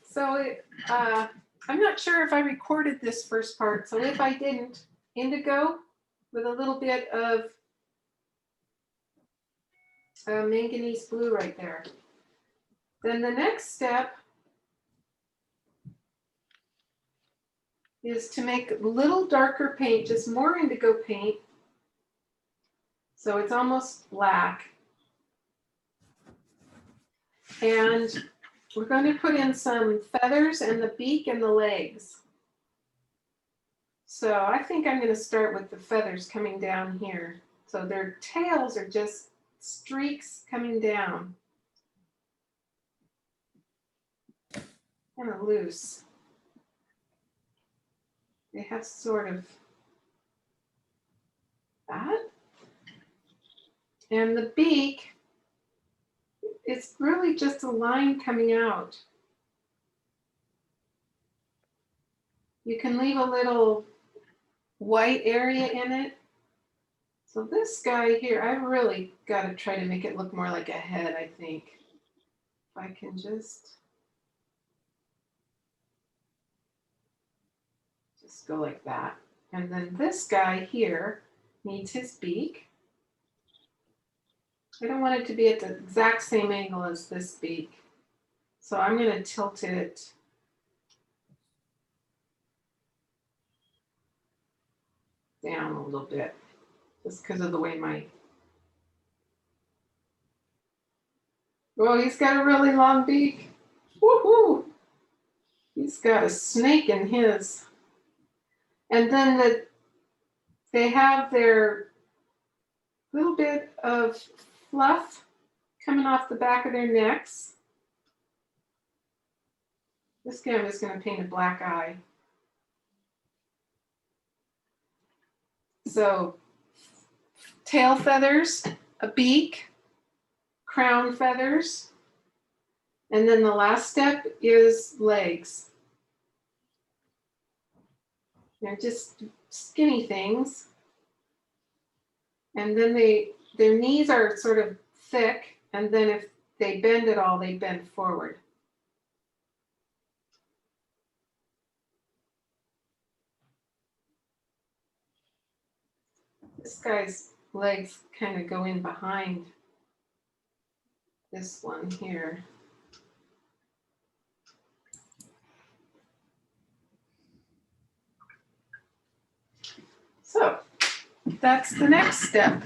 So I'm not sure if I recorded this first part. So if I didn't, indigo with a little bit of manganese blue right there. Then the next step is to make a little darker paint, just more indigo paint. So it's almost black. And we're going to put in some feathers and the beak and the legs. So I think I'm going to start with the feathers coming down here. So their tails are just streaks coming down. Kind of loose. They have sort of that. And the beak, it's really just a line coming out. You can leave a little white area in it. So this guy here, I really got to try to make it look more like a head, I think. If I can just go like that. And then this guy here needs his beak. I don't want it to be at the exact same angle as this beak. So I'm going to tilt it down a little bit, just because of the way my... Oh, he's got a really long beak. Woohoo! He's got a snake in his. And then they have their little bit of fluff coming off the back of their necks. This guy I'm just going to paint a black eye. So tail feathers, a beak, crown feathers, and then the last step is legs. They're just skinny things. And then their knees are sort of thick, and then if they bend at all, they bend forward. This guy's legs kind of go in behind this one here. So that's the next step.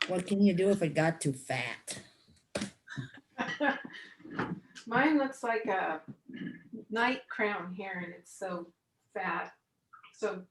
What can you do if it got too fat? Mine looks like a night crown heron. It's so fat, so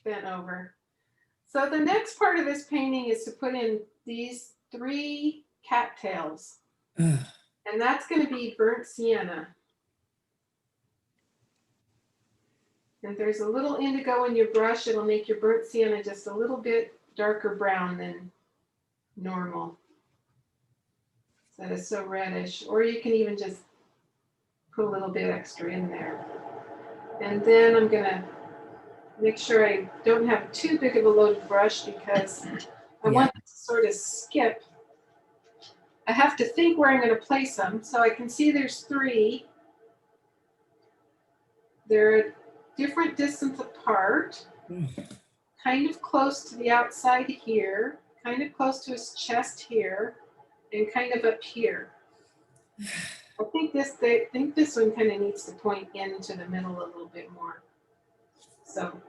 bent over. So the next part of this painting is to put in these 3 cattails. And that's going to be burnt sienna. And if there's a little indigo in your brush, it'll make your burnt sienna just a little bit darker brown than normal. So that is so reddish. Or you can even just put a little bit extra in there. And then I'm going to make sure I don't have too big of a loaded brush because I want it to sort of skip. I have to think where I'm going to place them. So I can see there's 3. They're a different distance apart, kind of close to the outside here, kind of close to his chest here, and kind of up here. I think this one kind of needs to point into the middle a little bit more. So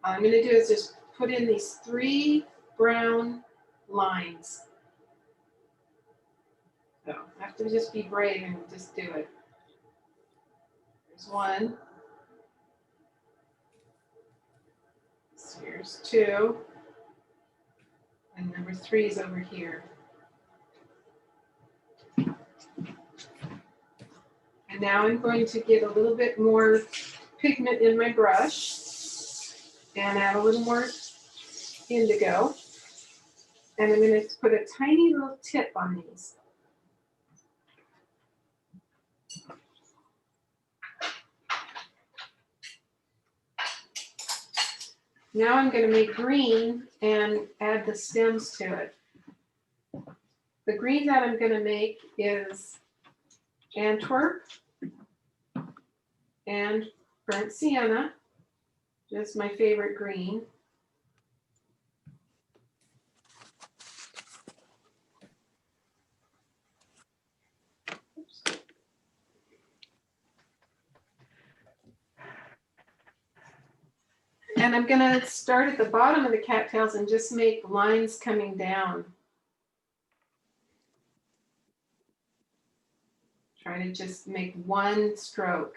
all I'm going to do is just put in these 3 brown lines. So I have to just be brave and just do it. There's 1. Here's 2. And number 3 is over here. And now I'm going to get a little bit more pigment in my brush and add a little more indigo. And I'm going to put a tiny little tip on these. Now I'm going to make green and add the stems to it. The green that I'm going to make is Antwerp and burnt sienna, just my favorite green. And I'm going to start at the bottom of the cattails and just make lines coming down. Try to just make one stroke.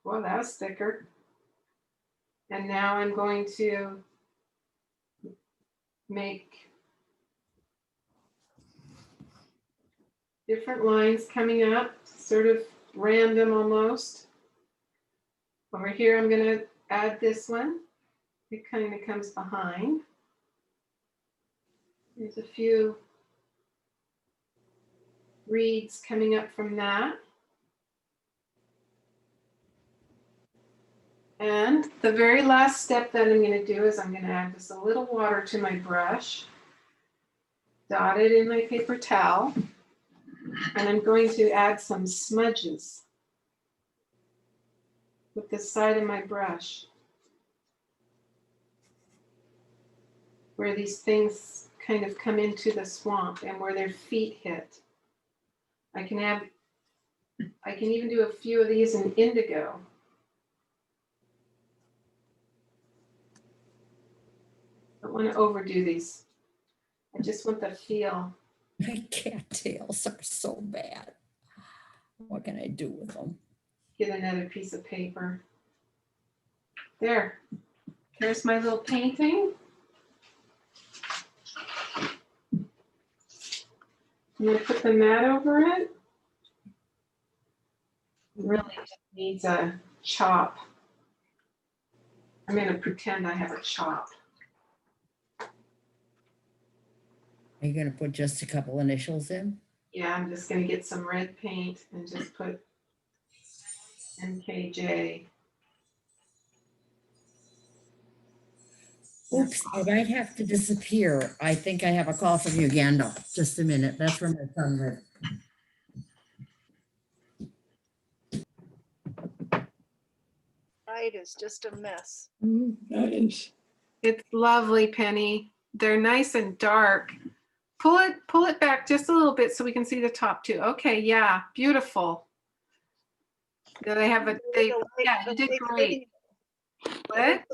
Well, that was thicker. And now I'm going to make different lines coming up, sort of random almost. Over here, I'm going to add this one. It kind of comes behind. There's a few reeds coming up from that. And the very last step that I'm going to do is I'm going to add just a little water to my brush, dot it in my paper towel, and I'm going to add some smudges with the side of my brush, where these things kind of come into the swamp and where their feet hit. I can even do a few of these in indigo. I don't want to overdo these. I just want the feel. My cattails are so bad. What can I do with them? Get another piece of paper. There. There's my little painting. I'm going to put the mat over it. It really just needs a chop. I'm going to pretend I have a chop. Are you gonna put just a couple initials in? Yeah, I'm just going to get some red paint and just put NKJ. Oops, I might have to disappear. I think I have a call from Uganda. Just a minute. That's where my son lives. It is just a mess. That is. It's lovely, Penny. They're nice and dark. Pull it back just a little bit so we can see the top too. Okay, yeah, beautiful. They have a, yeah, you did great. What?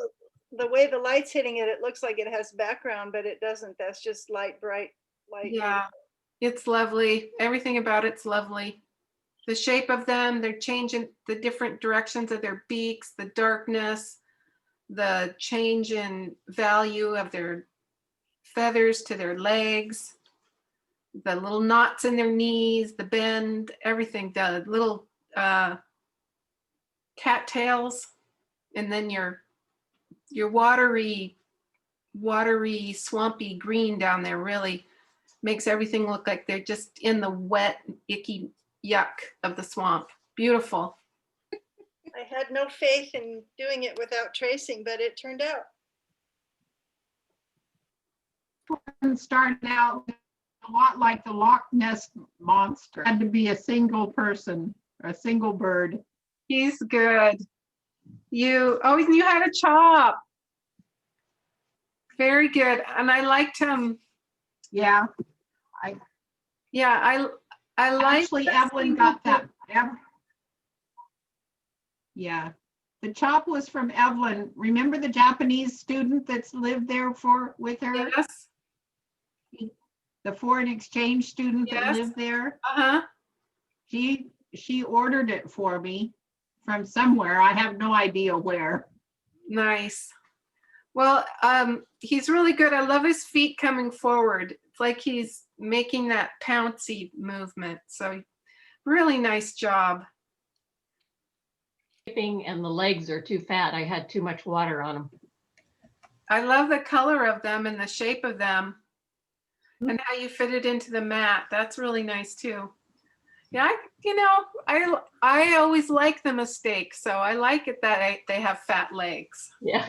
The way the light's hitting it, it looks like it has background, but it doesn't. That's just light, bright light. Yeah, it's lovely. Everything about it's lovely. The shape of them, they're changing the different directions of their beaks, the darkness, the change in value of their feathers to their legs, the little knots in their knees, the bend, everything, the little cattails, and then your watery, swampy green down there really makes everything look like they're just in the wet, icky yuck of the swamp. Beautiful. I had no faith in doing it without tracing, but it turned out. Started out a lot like the Loch Ness monster. Had to be a single person, a single bird. He's good. You had a chop. Very good. And I liked him. Yeah, Yeah, I like actually Evelyn got that. Yeah, the chop was from Evelyn. Remember the Japanese student that's lived there with her? Yes. The foreign exchange student that Yes. lived there? Uh-huh. She ordered it for me from somewhere. I have no idea where. Nice. Well, he's really good. I love his feet coming forward. It's like he's making that pouncy movement. So really nice job. And the legs are too fat. I had too much water on them. I love the color of them and the shape of them and how you fit it into the mat. That's really nice too. Yeah, I always like the mistake. So I like it that they have fat legs. Yeah.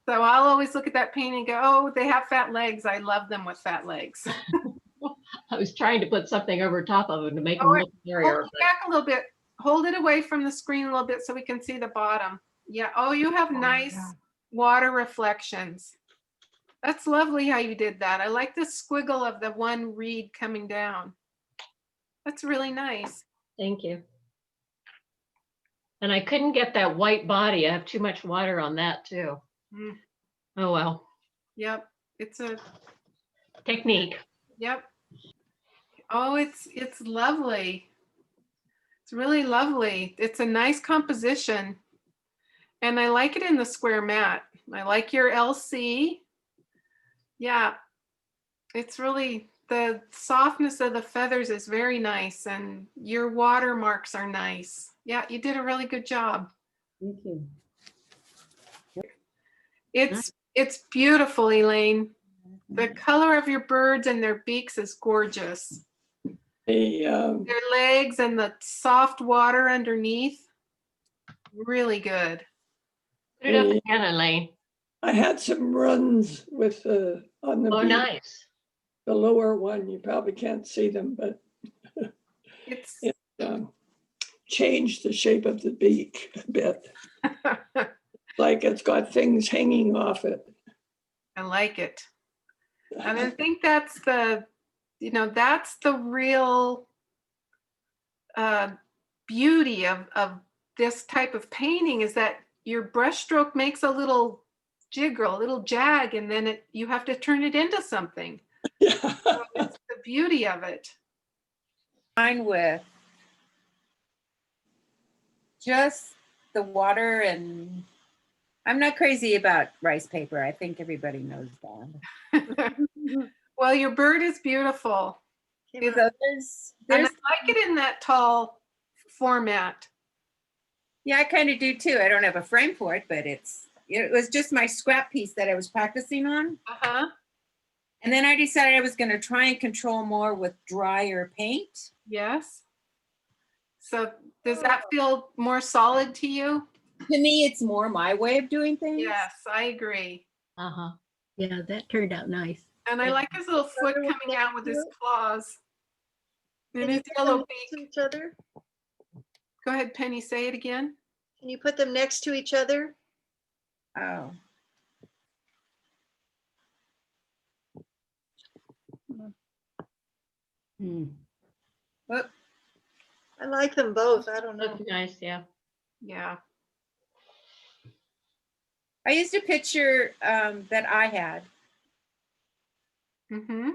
So I'll always look at that painting and go, oh, they have fat legs. I love them with fat legs. I was trying to put something over top of it to make them Oh, look Hold scarier, it back a little bit. Hold it away from the screen a little bit so we can see the bottom. Yeah. Oh, you have nice water reflections. That's lovely how you did that. I like the squiggle of the one reed coming down. That's really nice. thank you. And I couldn't get that white body. I have too much water on that too. Mm, Oh, well, yep. It's a, technique. yep. Oh, it's lovely. It's really lovely. It's a nice composition. And I like it in the square mat. I like your LC. Yeah, it's really, the softness of the feathers is very nice and your watermarks are nice. Yeah, you did a really good job. Thank you. It's beautiful, Elaine. The color of your birds and their beaks is gorgeous. The, Their legs and the soft water underneath, really good. Put it up the- again, Elaine. I had some runs with on the Oh, beak, nice. the lower one. You probably can't see them, but It's it changed the shape of the beak a bit. Like it's got things hanging off it. I like it. And I think that's the, that's the real beauty of this type of painting, is that your brushstroke makes a little jiggle, a little jag, and then you have to turn it into something. Yeah. So it's the beauty of it. Mine with just the water, and I'm not crazy about rice paper. I think everybody knows that. Well, your bird is beautiful. Came Is- out- And I There's, like it in that tall format. yeah, I kind of do too. I don't have a frame for it, but it was just my scrap piece that I was practicing on. Uh-huh. And then I decided I was going to try and control more with drier paint. Yes. So does that feel more solid to you? To me, it's more my way of doing things. Yes, I agree. Uh-huh. Yeah, that turned out nice. And I like his little foot Another one coming out with his next to claws. And Can you his put them yellow next to beak. each other? Go ahead, Penny, say it again. Can you put them next to each other? Oh. Hmm. Whoop. I like them both. I don't know. Looks nice, yeah. Yeah. I used a picture that I had Mm-hmm.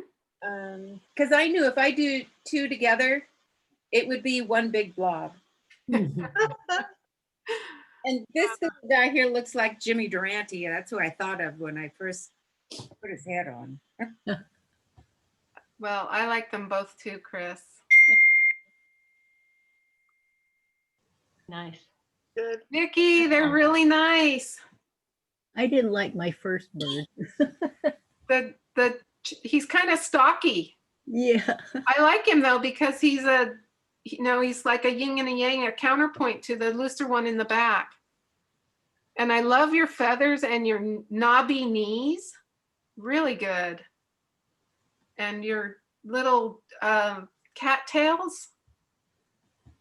because I knew if I do two together, it would be one big blob. And this guy here looks like Jimmy Durante. That's who I thought of when I first put his head on. Well, I like them both too, Chris. Nice. Good. Nikki, they're really nice. I didn't like my first bird. He's kind of stocky. Yeah. I like him though because he's he's like a yin and a yang, a counterpoint to the looser one in the back. And I love your feathers and your knobby knees. Really good. And your little cattails.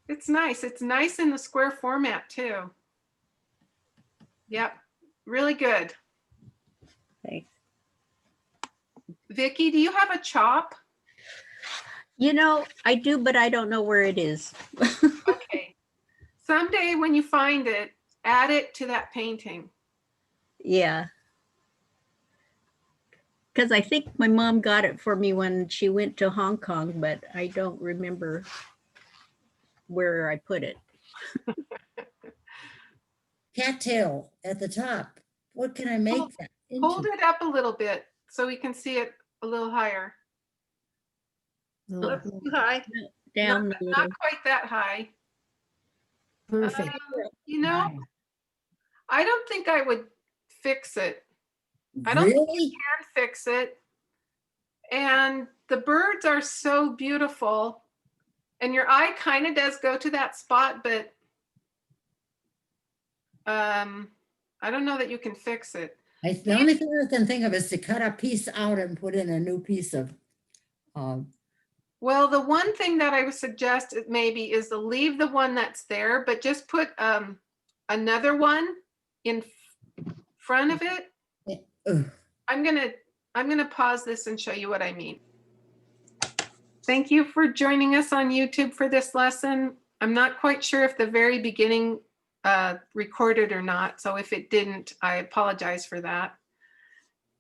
It's nice. It's nice in the square format too. Yep. Really good. Thanks. Vicky, do you have a chop? You know, I do, but I don't know where it is. Okay. Someday when you find it, add it to that painting. Yeah. Because I think my mom got it for me when she went to Hong Kong, but I don't remember where I put it. Cattail at the top. What can I make that Hold into? it up a little bit so we can see it a little higher. Little- Too high. Down a little. Not quite that high. Perfect. You know, Nice. I don't think I would fix it. I don't think Really? can fix it. And the birds are so beautiful. And your eye kind of does go to that spot, but I don't know that you can fix it. The only thing I can think of is to cut a piece out and put in a new piece of, Well, the one thing that I would suggest maybe is to leave the one that's there, but just put another one in front of it. ugh. I'm gonna pause this and show you what I mean. Thank you for joining us on YouTube for this lesson. I'm not quite sure if the very beginning recorded or not. So if it didn't, I apologize for that.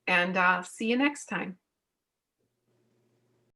And see you next time.